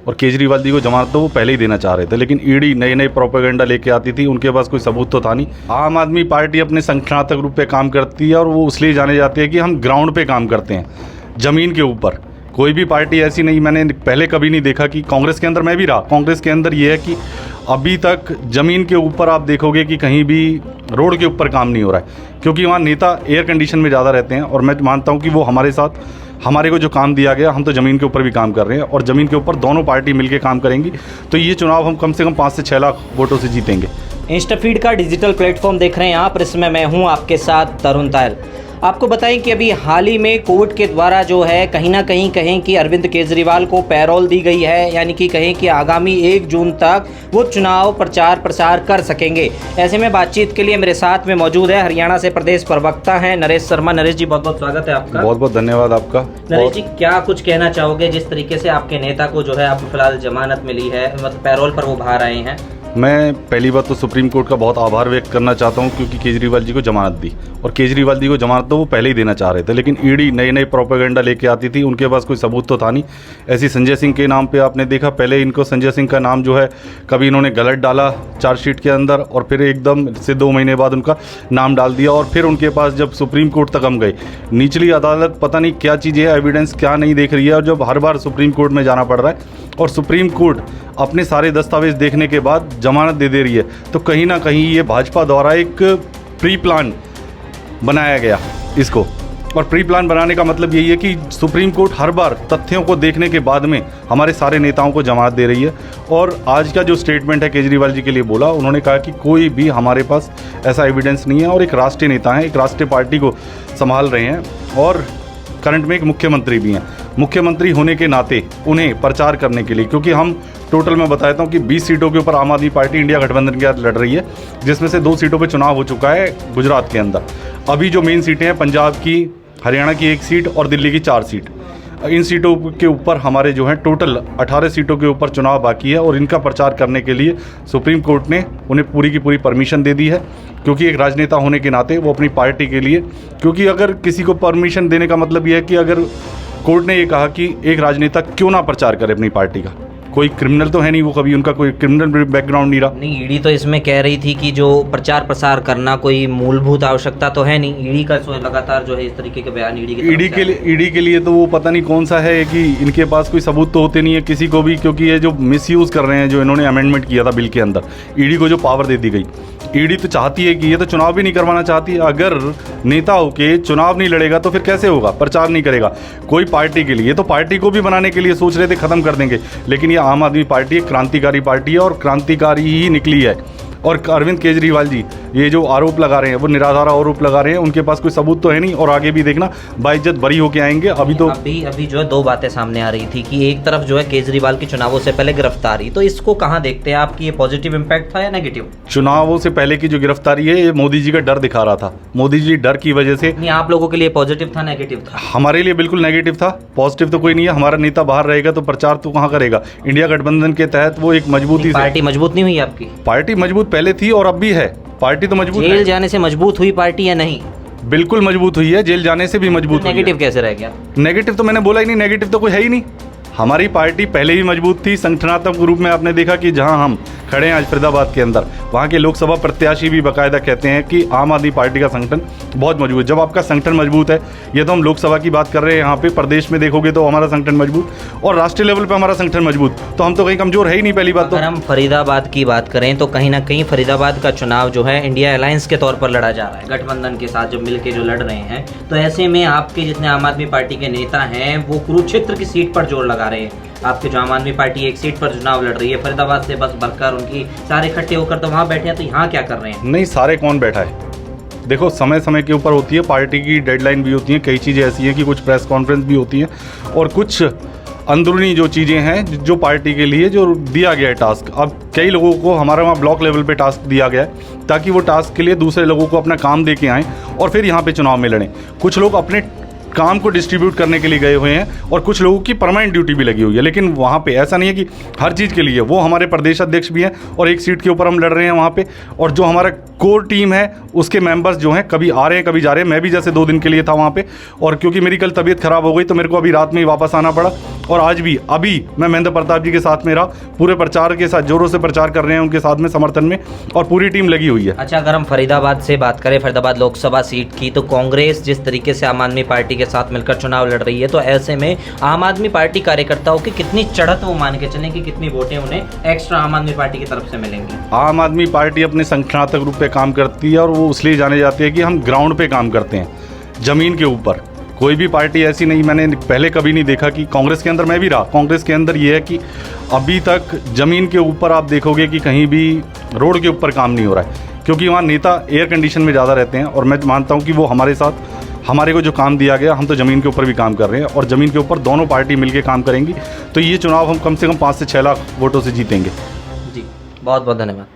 और केजरीवाल जी को जमानत तो वो पहले ही देना चाह रहे थे, लेकिन ईडी नए नए प्रोपेगेंडा लेके आती थी, उनके पास कोई सबूत तो था नहीं। आम आदमी पार्टी अपने संगठनात्मक रूप पे काम करती है और वो इसलिए जाने जाती है कि हम ग्राउंड पे काम करते हैं, ज़मीन के ऊपर। कोई भी पार्टी ऐसी नहीं, मैंने पहले कभी नहीं देखा कि कांग्रेस के अंदर मैं भी रहा, कांग्रेस के अंदर ये है कि अभी तक ज़मीन के ऊपर आप देखोगे कि कहीं भी रोड के ऊपर काम नहीं हो रहा है, क्योंकि वहाँ नेता एयर कंडीशन में ज़्यादा रहते हैं। और मैं मानता हूँ कि वो हमारे साथ, हमारे को जो काम दिया गया, हम तो ज़मीन के ऊपर भी काम कर रहे हैं और ज़मीन के ऊपर दोनों पार्टी मिलकर काम करेंगी, तो ये चुनाव हम कम से कम 5 से 6 लाख वोटों से जीतेंगे। इंस्टाफीड का डिजिटल प्लेटफॉर्म देख रहे हैं आप, इसमें मैं हूं आपके साथ तरुण तायल। आपको बताएं कि अभी हाल ही में कोर्ट के द्वारा जो है कहीं ना कहीं कहें कि अरविंद केजरीवाल को पैरोल दी गई है, यानी कि कहें कि आगामी 1 जून तक वो चुनाव प्रचार प्रसार कर सकेंगे। ऐसे में बातचीत के लिए मेरे साथ में मौजूद है हरियाणा से प्रदेश प्रवक्ता हैं नरेश शर्मा। नरेश जी, बहुत बहुत स्वागत है आपका। बहुत बहुत धन्यवाद आपका। नरेश जी, क्या कुछ कहना चाहोगे जिस तरीके से आपके नेता को जो है आपको फिलहाल जमानत मिली है, मतलब पैरोल पर वो बाहर आए हैं? मैं पहली बात तो सुप्रीम कोर्ट का बहुत आभार व्यक्त करना चाहता हूं, क्योंकि केजरीवाल जी को जमानत दी, और केजरीवाल जी को जमानत तो वो पहले ही देना चाह रहे थे, लेकिन ईडी नए नए प्रोपेगेंडा लेके आती थी, उनके पास कोई सबूत तो था नहीं। ऐसी संजय सिंह के नाम पे आपने देखा, पहले इनको संजय सिंह का नाम जो है कभी इन्होंने गलत डाला चार्जशीट के अंदर, और फिर एकदम से 2 महीने बाद उनका नाम डाल दिया, और फिर उनके पास जब सुप्रीम कोर्ट तक हम गए, निचली अदालत पता नहीं क्या चीज़ें है, एविडेंस क्या नहीं देख रही है, और जब हर बार सुप्रीम कोर्ट में जाना पड़ रहा है और सुप्रीम कोर्ट अपने सारे दस्तावेज देखने के बाद जमानत दे रही है, तो कहीं ना कहीं ये भाजपा द्वारा एक प्री प्लान बनाया गया इसको। और प्री प्लान बनाने का मतलब यही है कि सुप्रीम कोर्ट हर बार तथ्यों को देखने के बाद में हमारे सारे नेताओं को जमानत दे रही है। और आज का जो स्टेटमेंट है केजरीवाल जी के लिए बोला, उन्होंने कहा कि कोई भी हमारे पास ऐसा एविडेंस नहीं है, और एक राष्ट्रीय नेता हैं, एक राष्ट्रीय पार्टी को संभाल रहे हैं, और करंट में एक मुख्यमंत्री भी हैं। मुख्यमंत्री होने के नाते उन्हें प्रचार करने के लिए, क्योंकि हम टोटल मैं बताता हूं कि 20 सीटों के ऊपर आम आदमी पार्टी इंडिया गठबंधन के साथ लड़ रही है, जिसमें से 2 सीटों पे चुनाव हो चुका है गुजरात के अंदर। अभी जो मेन सीटें हैं, पंजाब की, हरियाणा की 1 सीट और दिल्ली की 4 सीट, इन सीटों के ऊपर हमारे जो हैं टोटल 18 सीटों के ऊपर चुनाव बाकी है, और इनका प्रचार करने के लिए सुप्रीम कोर्ट ने उन्हें पूरी की पूरी परमिशन दे दी है, क्योंकि एक राजनेता होने के नाते वो अपनी पार्टी के लिए, क्योंकि अगर किसी को परमिशन देने का मतलब ये है कि अगर कोर्ट ने ये कहा कि एक राजनेता क्यों ना प्रचार करे अपनी पार्टी का, कोई क्रिमिनल तो है नहीं, वो कभी उनका कोई क्रिमिनल बैकग्राउंड नहीं रहा। नहीं, ईडी तो इसमें कह रही थी कि जो प्रचार प्रसार करना कोई मूलभूत आवश्यकता तो है नहीं। ईडी का लगातार जो है इस तरीके के बयान ईडी के लिए तो वो पता नहीं कौन सा है कि इनके पास कोई सबूत तो होते नहीं है किसी को भी, क्योंकि ये जो मिसयूज कर रहे हैं, जो इन्होंने अमेंडमेंट किया था बिल के अंदर, ईडी को जो पावर दे दी गई, ईडी तो चाहती है कि ये तो चुनाव भी नहीं करवाना चाहती है। अगर नेता होके चुनाव नहीं लड़ेगा तो फिर कैसे होगा, प्रचार नहीं करेगा कोई पार्टी के लिए, तो पार्टी को भी बनाने के लिए सोच रहे थे खत्म कर देंगे, लेकिन ये आम आदमी पार्टी एक क्रांतिकारी पार्टी है, और क्रांतिकारी ही निकली है। और अरविंद केजरीवाल जी ये जो आरोप लगा रहे हैं, वो निराधार आरोप लगा रहे हैं, उनके पास कोई सबूत तो है नहीं, और आगे भी देखना बाइज्जत बरी होके आएंगे। अभी जो है 2 बातें सामने आ रही थी कि एक तरफ जो है केजरीवाल की चुनावों से पहले गिरफ्तारी, तो इसको कहां देखते हैं आप कि ये पॉजिटिव इम्पैक्ट था या नेगेटिव? चुनावों से पहले की जो गिरफ्तारी है, ये मोदी जी का डर दिखा रहा था, मोदी जी डर की वजह से। नहीं, आप लोगों के लिए पॉजिटिव था नेगेटिव था? हमारे लिए बिल्कुल नेगेटिव था, पॉजिटिव तो कोई नहीं है। हमारा नेता बाहर रहेगा तो प्रचार तो कहाँ करेगा? इंडिया गठबंधन के तहत वो एक मजबूती, पार्टी मजबूत नहीं हुई आपकी? पार्टी मजबूत पहले थी और अब भी है, पार्टी तो मजबूत। जेल जाने से मजबूत हुई पार्टी या नहीं? बिल्कुल मजबूत हुई है, जेल जाने से भी मजबूत। नेगेटिव कैसे रह गया? नेगेटिव तो मैंने बोला ही नहीं, नेगेटिव तो कोई है ही नहीं। हमारी पार्टी पहले ही मजबूत थी संगठनात्मक रूप में। आपने देखा कि जहां हम खड़े हैं आज फरीदाबाद के अंदर, वहां के लोकसभा प्रत्याशी भी बाकायदा कहते हैं कि आम आदमी पार्टी का संगठन बहुत मजबूत है। जब आपका संगठन मजबूत है, ये तो हम लोकसभा की बात कर रहे हैं, यहाँ पे प्रदेश में देखोगे तो हमारा संगठन मजबूत, और राष्ट्रीय लेवल पर हमारा संगठन मजबूत, तो हम तो कहीं कमजोर है ही नहीं। पहली बात तो अगर हम फरीदाबाद की बात करें तो कहीं ना कहीं फरीदाबाद का चुनाव जो है इंडिया अलायंस के तौर पर लड़ा जा रहा है, गठबंधन के साथ जो मिलकर जो लड़ रहे हैं, तो ऐसे में आपके जितने आम आदमी पार्टी के नेता हैं वो कुरुक्षेत्र की सीट पर जोर लगा रहे हैं। आपके जो आम आदमी पार्टी 1 सीट पर चुनाव लड़ रही है, फरीदाबाद से बस भरकर उनकी सारे इकट्ठे होकर तो वहाँ बैठे हैं, तो यहाँ क्या कर रहे हैं? नहीं, सारे कौन बैठा है? देखो, समय समय के ऊपर होती है, पार्टी की डेडलाइन भी होती है, कई चीज़ें ऐसी हैं कि कुछ प्रेस कॉन्फ्रेंस भी होती हैं, और कुछ अंदरूनी जो चीज़ें हैं जो पार्टी के लिए जो दिया गया है टास्क। अब कई लोगों को हमारे वहाँ ब्लॉक लेवल पे टास्क दिया गया है, ताकि वो टास्क के लिए दूसरे लोगों को अपना काम दे के आएँ और फिर यहाँ पे चुनाव में लड़ें। कुछ लोग अपने काम को डिस्ट्रीब्यूट करने के लिए गए हुए हैं, और कुछ लोगों की परमानेंट ड्यूटी भी लगी हुई है। लेकिन वहाँ पे ऐसा नहीं है कि हर चीज़ के लिए वो हमारे प्रदेश अध्यक्ष भी हैं, और 1 सीट के ऊपर हम लड़ रहे हैं वहाँ पे, और जो हमारा कोर टीम है, उसके मेंबर्स जो हैं कभी आ रहे हैं कभी जा रहे हैं। मैं भी जैसे 2 दिन के लिए था वहाँ पे, और क्योंकि मेरी कल तबीयत ख़राब हो गई तो मेरे को अभी रात में ही वापस आना पड़ा। और आज भी अभी मैं महेंद्र प्रताप जी के साथ में रहा, पूरे प्रचार के साथ जोरों से प्रचार कर रहे हैं उनके साथ में समर्थन में, और पूरी टीम लगी हुई है। अच्छा, अगर हम फरीदाबाद से बात करें, फरीदाबाद लोकसभा सीट की, तो कांग्रेस जिस तरीके से आम आदमी पार्टी के साथ मिलकर चुनाव लड़ रही है, तो ऐसे में आम आदमी पार्टी कार्यकर्ताओं की कितनी चढ़त वो मान के चलें कि कितनी वोटें उन्हें एक्स्ट्रा आम आदमी पार्टी की तरफ से मिलेंगी? आम आदमी पार्टी अपने संगठनात्मक रूप पे काम करती है, और वो इसलिए जाने जाती है कि हम ग्राउंड पे काम करते हैं, ज़मीन के ऊपर। कोई भी पार्टी ऐसी नहीं, मैंने पहले कभी नहीं देखा कि कांग्रेस के अंदर, मैं भी रहा कांग्रेस के अंदर, ये है कि अभी तक ज़मीन के ऊपर आप देखोगे कि कहीं भी रोड के ऊपर काम नहीं हो रहा है, क्योंकि वहाँ नेता एयर कंडीशन में ज़्यादा रहते हैं। और मैं मानता हूँ कि वो हमारे साथ, हमारे को जो काम दिया गया, हम तो ज़मीन के ऊपर भी काम कर रहे हैं, और ज़मीन के ऊपर दोनों पार्टी मिलकर काम करेंगी, तो ये चुनाव हम कम से कम 5 से 6 लाख वोटों से जीतेंगे। जी, बहुत बहुत धन्यवाद।